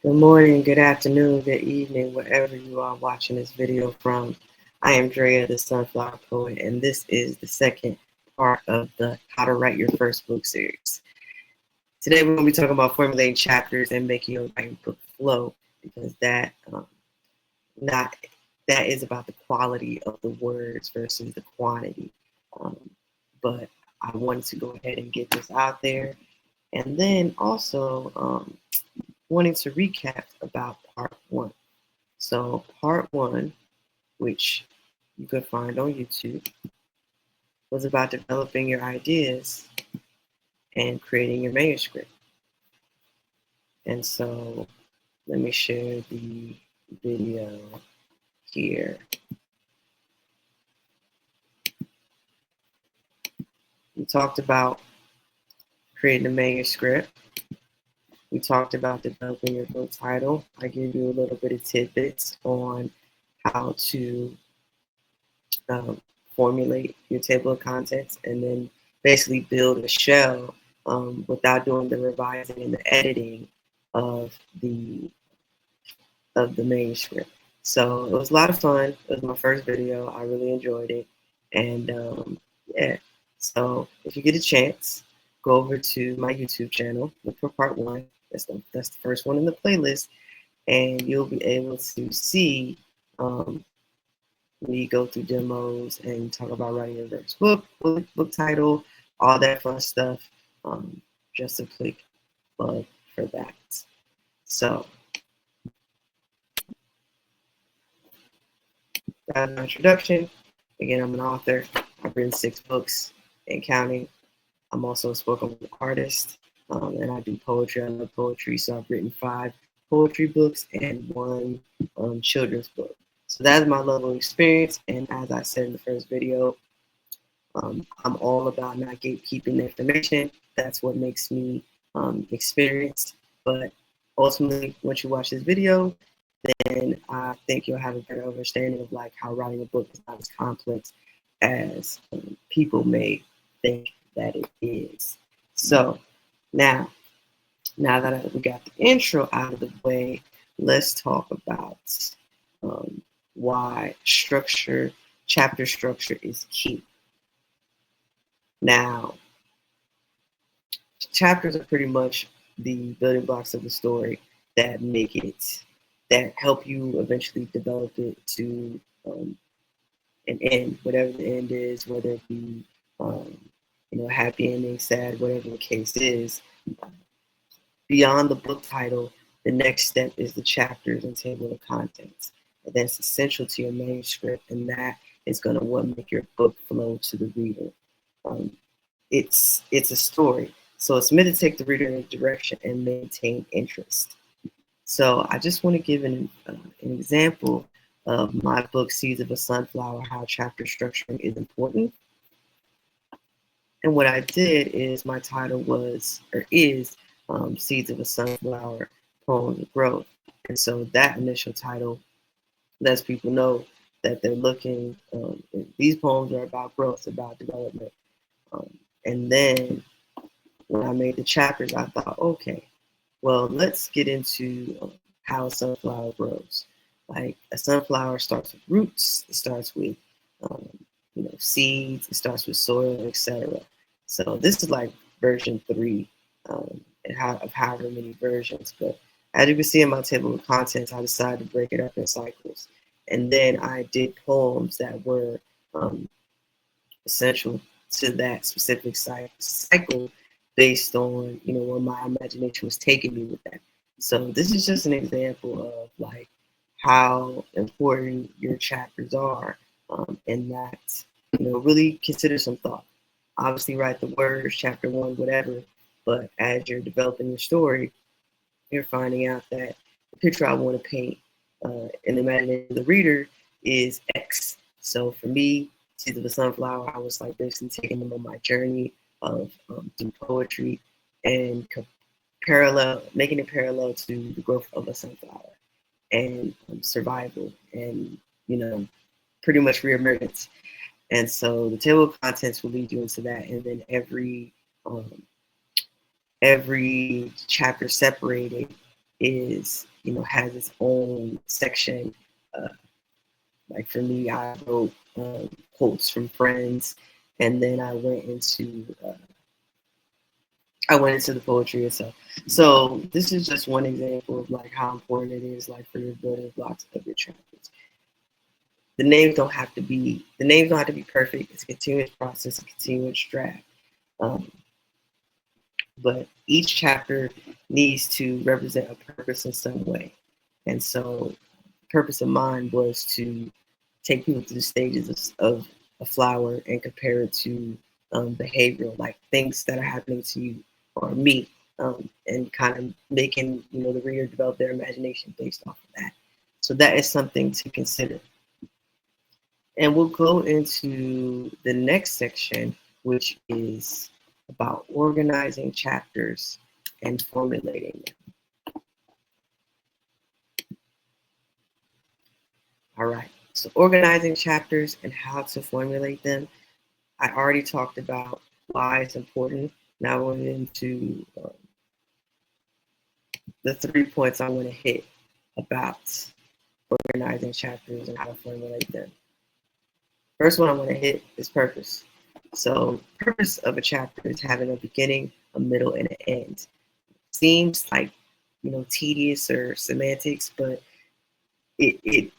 Good morning, good afternoon, good evening, wherever you are watching this video from. I am Drea, the Sunflower Poet, and this is the second part of the How to Write Your First Book series. Today we're going to be talking about formulating chapters and making your writing book flow, because that is about the quality of the words versus the quantity. But I wanted to go ahead and get this out there, and then also wanting to recap about part one. So part one, which you could find on YouTube, was about developing your ideas and creating your manuscript. And so let me share the video here. We talked about creating a manuscript. We talked about developing your book title. I gave you a little bit of tidbits on how to formulate your table of contents and then basically build a shell without doing the revising and the editing of the manuscript. So it was a lot of fun. It was my first video. I really enjoyed it. And yeah, so if you get a chance, go over to my YouTube channel, look for part one. That's the first one in the playlist, and you'll be able to see we go through demos and talk about writing your first book title, all that fun stuff. Just a quick plug for that. So that's my introduction. Again, I'm an author. I've written 6 books and counting. I'm also a spoken word artist, and I do poetry. I love poetry, so I've written 5 poetry books and 1 children's book. So that's my level of experience, and as I said in the first video, I'm all about not gatekeeping the information. That's what makes me experienced. But ultimately, once you watch this video, then I think you'll have a better understanding of like how writing a book is not as complex as people may think that it is. So now that we got the intro out of the way, let's talk about why chapter structure is key. Now, chapters are pretty much the building blocks of the story that help you eventually develop it to an end, whatever the end is, whether it be happy ending, sad, whatever the case is. Beyond the book title, the next step is the chapters and table of contents. And that's essential to your manuscript, and that is going to make your book flow to the reader. It's a story, so it's meant to take the reader in a direction and maintain interest. So I just want to give an example of my book, Seeds of a Sunflower, how chapter structuring is important. And what I did is my title is Seeds of a Sunflower, Poems of Growth. And so that initial title lets people know that they're looking, these poems are about growth, about development. And then when I made the chapters, I thought, okay, well, let's get into how a sunflower grows. Like a sunflower starts with roots, it starts with seeds, it starts with soil, etc. So this is like version 3 of however many versions. But as you can see in my table of contents, I decided to break it up in cycles. And then I did poems that were essential to that specific cycle based on where my imagination was taking me with that. So this is just an example of like how important your chapters are, and that really consider some thought. Obviously, write the words, chapter 1, whatever. But as you're developing your story, you're finding out that the picture I want to paint in the imagination of the reader is X. So for me, Seeds of a Sunflower, I was like basically taking them on my journey of through poetry and making it parallel to the growth of a sunflower and survival and pretty much reemergence. And so the table of contents will lead you into that, and then every chapter separated is has its own section. Uh, like for me, I wrote quotes from friends, and then I went into the poetry itself. So this is just one example of like how important it is, like for your building blocks of your chapters. The names don't have to be perfect. It's a continuous process, a continuous draft. Um, but each chapter needs to represent a purpose in some way. And so, the purpose of mine was to take people through the stages of a flower and compare it to behavioral, like things that are happening to you or me, and kind of making the reader develop their imagination based off of that. So that is something to consider. And we'll go into the next section, which is about organizing chapters and formulating them. All right. So organizing chapters and how to formulate them. I already talked about why it's important. Now we're into the 3 points I want to hit about organizing chapters and how to formulate them. First one I want to hit is purpose. So, purpose of a chapter is having a beginning, a middle, and an end. Seems like tedious or semantics, but it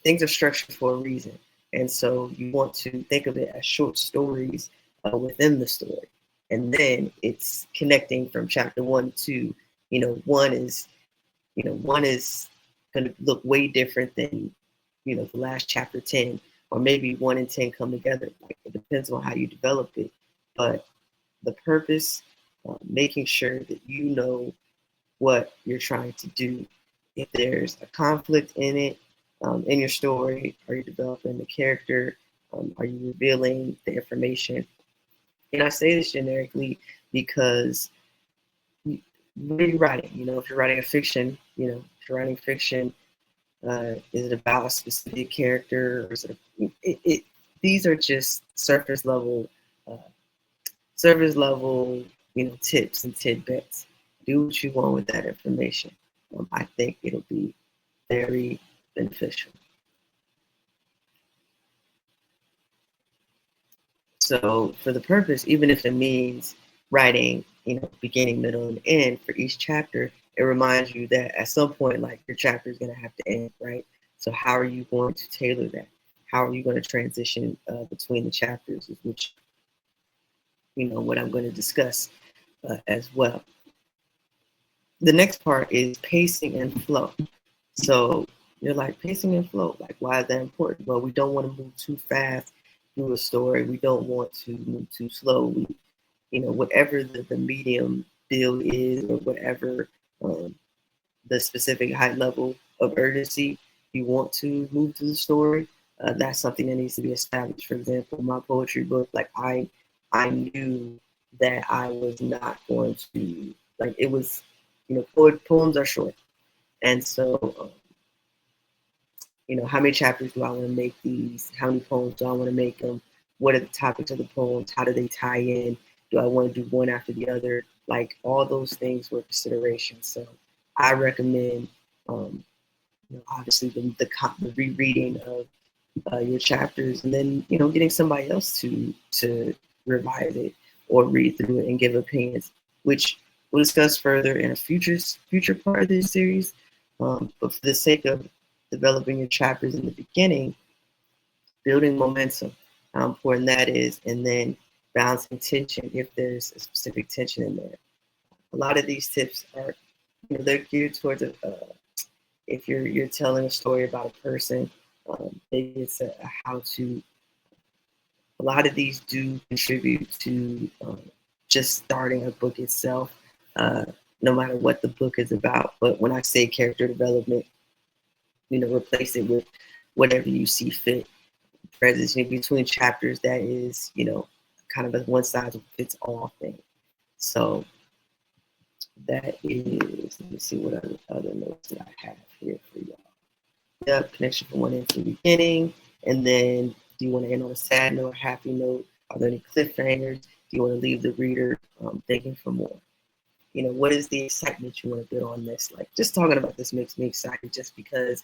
things are structured for a reason, and so you want to think of it as short stories within the story, and then it's connecting from chapter 1 to one is one is going to look way different than the last chapter 10, or maybe 1 and 10 come together. Like, it depends on how you develop it, but the purpose, making sure that you know what you're trying to do. If there's a conflict in it, in your story, are you developing the character? Are you revealing the information? And I say this generically because what are you writing? If you're writing a fiction, if you're writing fiction, is it about a specific character, or is it these are just uh, surface level, tips and tidbits. Do what you want with that information. I think it'll be very beneficial. So for the purpose, even if it means writing, beginning, middle, and end for each chapter, it reminds you that at some point, like, your chapter is going to have to end, right? So how are you going to tailor that? How are you going to transition between the chapters, which what I'm going to discuss as well. The next part is pacing and flow. So you're like, pacing and flow, like, why is that important? Well, we don't want to move too fast through a story. We don't want to move too slowly. Whatever the medium build is, or whatever um, the specific high level of urgency you want to move through the story, that's something that needs to be established. For example, my poetry book, like, I knew that I was not going to, like, it was, poems are short, and so how many chapters do I want to make these? How many poems do I want to make them? What are the topics of the poems? How do they tie in? Do I want to do one after the other? Like, all those things were considerations. So I recommend, obviously, the rereading of your chapters, and then getting somebody else to revise it or read through it and give opinions, which we'll discuss further in a future part of this series. But for the sake of developing your chapters in the beginning, building momentum, how important that is, and then balancing tension if there's a specific tension in there. A lot of these tips are, they're geared towards if you're telling a story about a person, maybe it's a how to. A lot of these do contribute to just starting a book itself, uh, no matter what the book is about. But when I say character development, replace it with whatever you see fit. Transitioning between chapters, that is, kind of a one size fits all thing. So that is, let me see what other notes that I have here for y'all. Yep, connection from one end to the beginning. And then, do you want to end on a sad note or happy note? Are there any cliffhangers? Do you want to leave the reader thinking for more? what is the excitement you want to build on this? Like, just talking about this makes me excited just because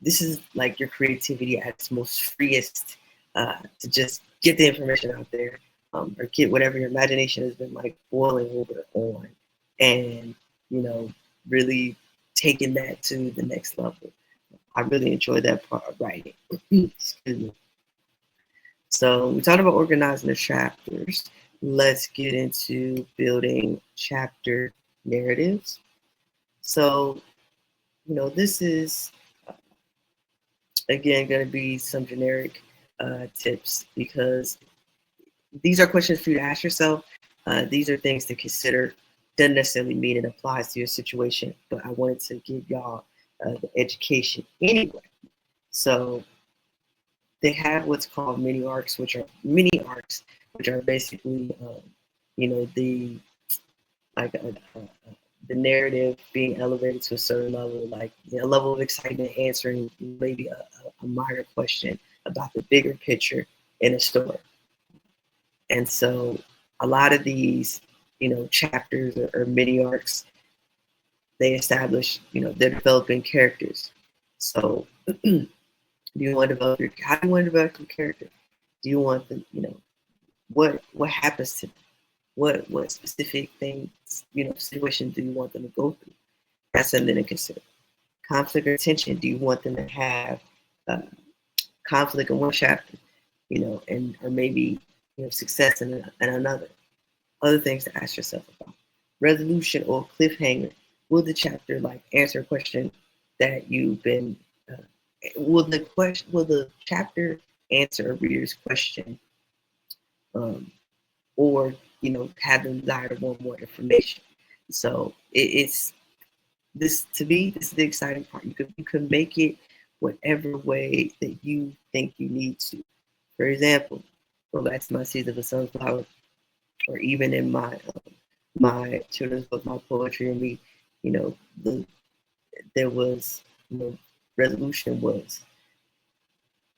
this is like your creativity at its most freest, to just get the information out there, or get whatever your imagination has been like boiling over on, and really taking that to the next level. I really enjoyed that part of writing. Excuse me. So we talked about organizing the chapters. Let's get into building chapter narratives. So, this is again going to be some generic tips, because these are questions for you to ask yourself. These are things to consider. Doesn't necessarily mean it applies to your situation, but I wanted to give y'all the education anyway. So they have what's called mini arcs, which are basically, the like the narrative being elevated to a certain level, like a level of excitement, answering maybe a minor question about the bigger picture in a story. And so a lot of these, chapters or mini arcs, they establish, they're developing characters. So do you want to develop how do you want to develop your character? Do you want them, what happens to them? What specific things, situations do you want them to go through? That's something to consider. Conflict or tension. Do you want them to have uh, conflict in one chapter, and or maybe success in another? Other things to ask yourself about. Resolution or cliffhanger. Will the chapter answer a question that you've been? Will the chapter answer a reader's question, um, or have them desire to want more information? So it's this to me. This is the exciting part. You can make it whatever way that you think you need to. For example, go back to my seeds of a sunflower, or even in my children's book, my poetry and me. You know, there was resolution was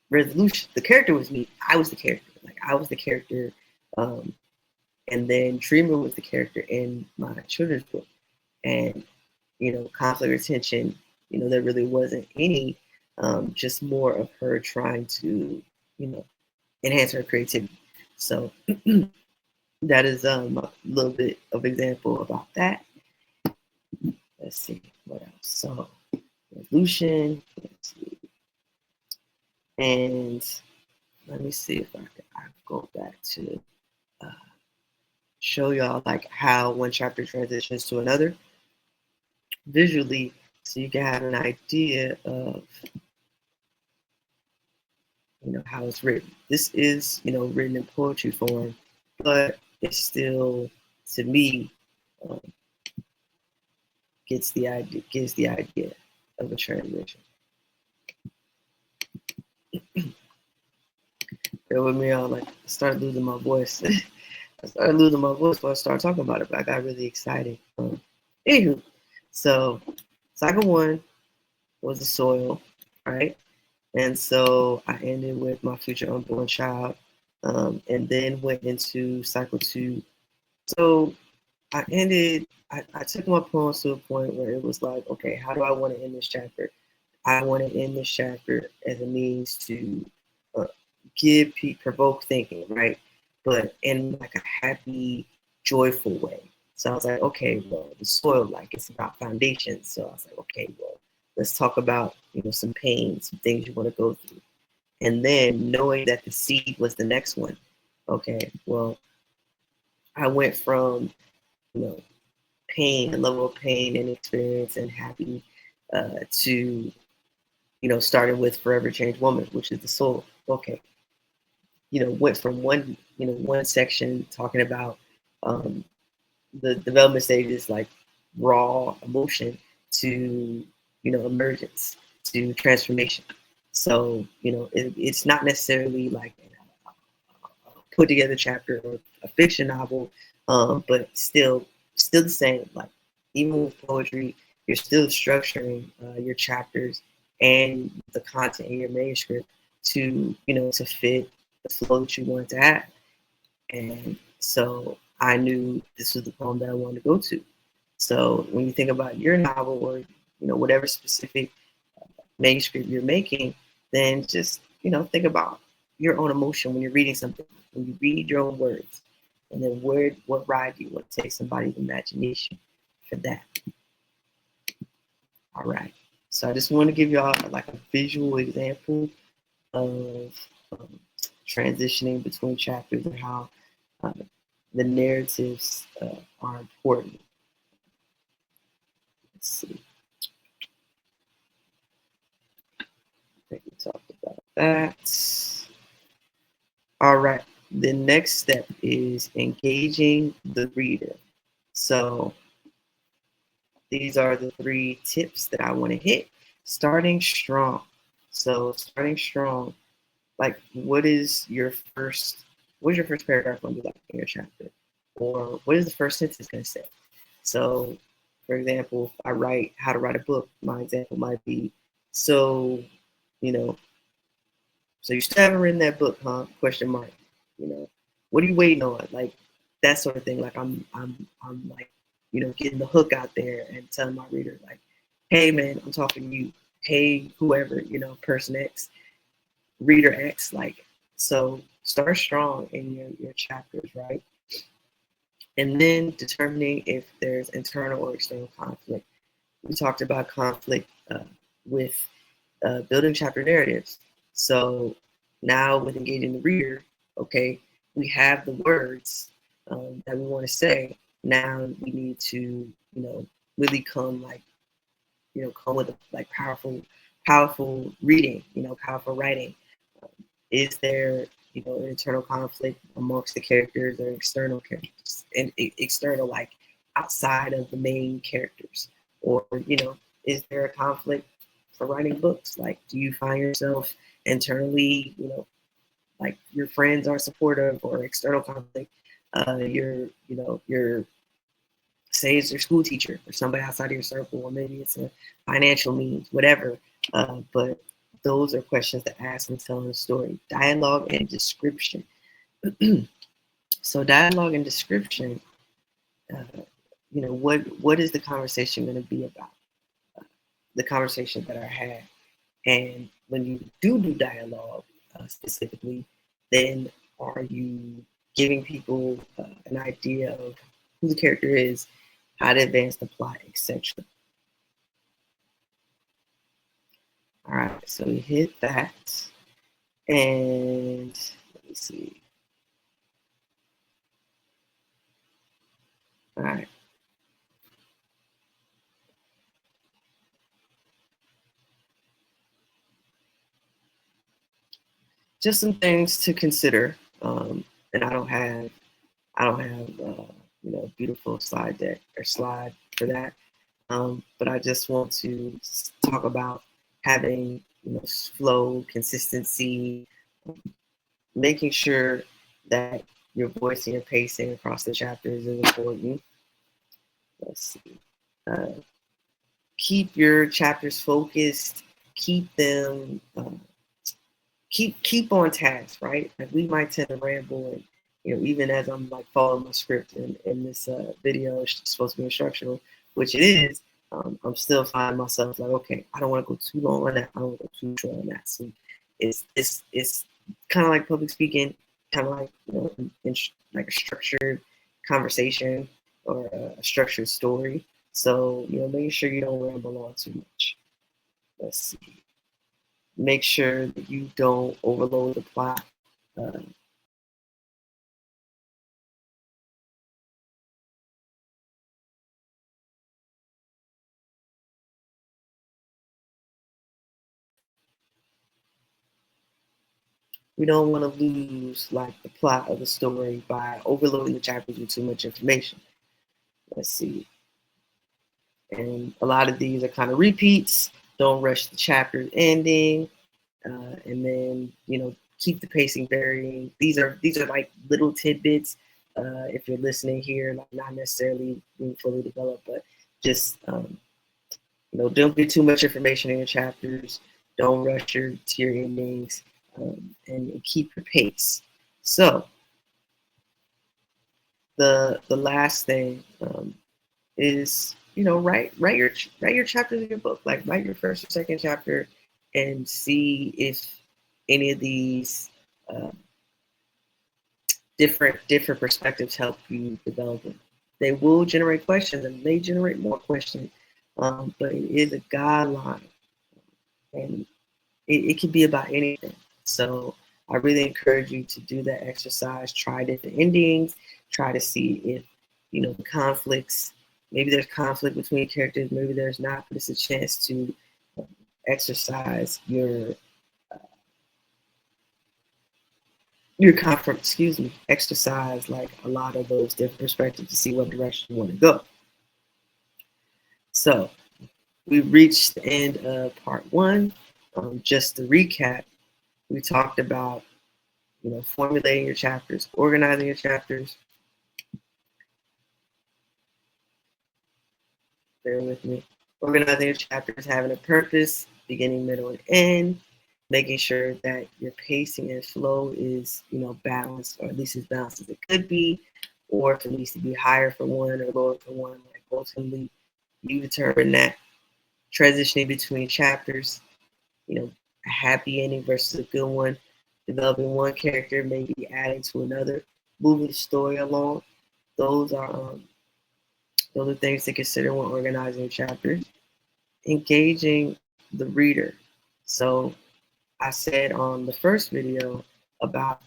resolution. The character was me. I was the character. I was the character. Um, and then Dreamer was the character in my children's book. And conflict or tension, there really wasn't any. Just more of her trying to, enhance her creativity. So that is a little bit of example about that. Let's see what else. So resolution. Let's see. And let me see if I go back to uh, show y'all how one chapter transitions to another visually, so you can have an idea of how it's written. This is written in poetry form, but it still, to me, um, gives the idea of a transition. Bear with me, I started losing my voice. I started losing my voice when I started talking about it, but I got really excited. Anywho, so cycle one was the soil, right? And so I ended with my future unborn child, and then went into cycle two. So I took my poems to a point where it was like, okay, how do I want to end this chapter? I want to end this chapter as a means to uh, provoke thinking, right? But in a happy, joyful way. So I was like, okay, well, the soil, it's about foundation. So I was like, okay, well, let's talk about some pain, some things you want to go through, and then knowing that the seed was the next one. Okay, well, I went from pain, a level of pain and experience and happy, to starting with Forever Changed Woman, which is the soul. Okay, went from one section talking about the development stages, like raw emotion, to emergence, to transformation. So it's not necessarily like a put together chapter or a fiction novel, but still the same. Like, even with poetry, you're still structuring your chapters and the content in your manuscript to to fit the flow that you want to have. And so I knew this was the poem that I wanted to go to. So when you think about your novel or whatever specific manuscript you're making, then just think about your own emotion when you're reading something. When you read your own words, and then what ride do you want to take somebody's imagination for that? All right. So I just want to give y'all like a visual example of um, transitioning between chapters and how uh, the narratives are important. Let's see. I think we talked about that. All right. The next step is engaging the reader. So these are the 3 tips that I want to hit. Starting strong. So starting strong, like what is your first paragraph going to be like in your chapter? Or what is the first sentence going to say? So for example, if I write how to write a book, my example might be, so, you know, so you still haven't written that book, huh? Question mark. What are you waiting on? Like that sort of thing. Like I'm like, getting the hook out there and telling my reader, like, hey man, I'm talking to you. Hey, whoever, person X, reader X, like, so start strong in your chapters, right? And then determining if there's internal or external conflict. We talked about conflict with building chapter narratives. So now with engaging the reader, okay, we have the words that we want to say. Now we need to, really come with like powerful reading, powerful writing. Is there, an internal conflict amongst the characters or external characters and external, like outside of the main characters? Or, is there a conflict for writing books? Like, do you find yourself internally, like your friends are supportive, or external conflict? Your say it's your school teacher or somebody outside of your circle, or maybe it's a financial means, whatever. But those are questions to ask when telling a story. Dialogue and description. So dialogue and description, what is the conversation going to be about? The conversation that I had. And when you do dialogue specifically, then are you giving people an idea of who the character is, how to advance the plot, etc. All right, so we hit that. And let me see. All right. Just some things to consider. And I don't have a beautiful slide deck or slide for that. But I just want to talk about having flow, consistency, making sure that your voicing and pacing across the chapters is important. Let's see. Uh, keep your chapters focused. Keep them. Keep on task, right? Like we might tend to ramble, and even as I'm like following my script in this video, it's supposed to be instructional, which it is. I'm still finding myself like, okay, I don't want to go too long on that. I don't want to go too short on that. So it's kind of like public speaking, kind of like like a structured conversation or a structured story. So making sure you don't ramble on too much. Let's see. Make sure that you don't overload the plot. Uh, we don't want to lose like the plot of the story by overloading the chapters with too much information. Let's see. And a lot of these are kind of repeats. Don't rush the chapter ending, and then keep the pacing varying. These are like little tidbits. If you're listening here, like not necessarily being fully developed, but just don't get too much information in your chapters. Don't rush to your endings, and keep your pace. So the last thing is, write your chapters in your book. Like write your first or second chapter, and see if any of these uh, different perspectives help you develop them. They will generate questions, and they generate more questions, but it is a guideline, and it can be about anything. So I really encourage you to do that exercise. Try different endings. Try to see if the conflicts. Maybe there's conflict between characters. Maybe there's not. But it's a chance to exercise your comfort. Excuse me. Exercise like a lot of those different perspectives to see what direction you want to go. So we reached the end of part one. Just to recap, we talked about formulating your chapters, organizing your chapters. Bear with me. Organizing your chapters, having a purpose, beginning, middle, and end. Making sure that your pacing and flow is, balanced, or at least as balanced as it could be, or if it needs to be higher for one or lower for one. Like ultimately, you determine that. Transitioning between chapters, a happy ending versus a good one. Developing one character, maybe adding to another, moving the story along. Those are things to consider when organizing chapters. Engaging the reader. So I said on the first video about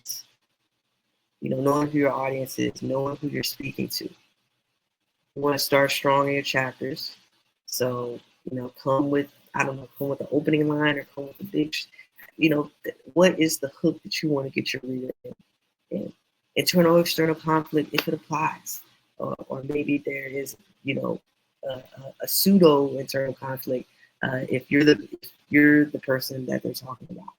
knowing who your audience is, knowing who you're speaking to. You want to start strong in your chapters. So come with come with the opening line, or come with the big. What is the hook that you want to get your reader in? Internal external conflict, if it applies, or maybe there is a pseudo internal conflict if you're the person that they're talking about.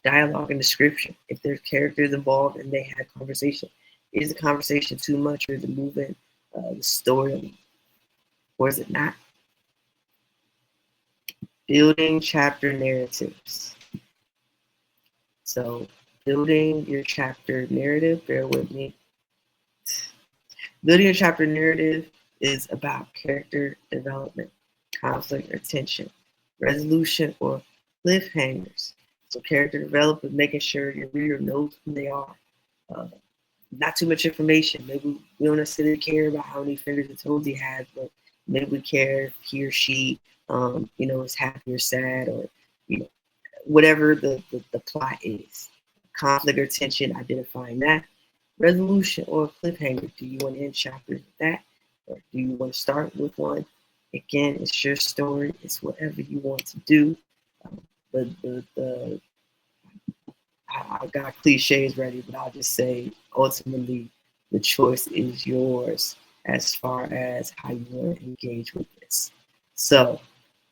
Dialogue and description, if there's characters involved and they have conversation, is the conversation too much, or is it moving the story, or is it not? Building chapter narratives. So building your chapter narrative, bear with me. Building a chapter narrative is about character development, conflict or tension, resolution or cliffhangers. So character development, making sure your reader knows who they are. Not too much information. Maybe we don't necessarily care about how many fingers and toes he has, but maybe we care if he or she, is happy or sad, or whatever the plot is. Conflict or tension, identifying that. Resolution or cliffhanger. Do you want to end chapters with that, or do you want to start with one? Again, it's your story. It's whatever you want to do. The I've got cliches ready, but I'll just say ultimately the choice is yours as far as how you want to engage with this. So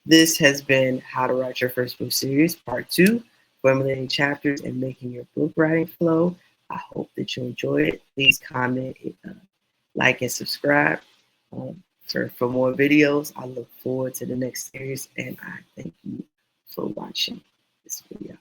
this has been How to Write Your First Book Series, Part 2, Formulating Chapters and Making Your Book Writing Flow. I hope that you enjoy it. Please comment, like, and subscribe for more videos. I look forward to the next series, and I thank you for watching this video.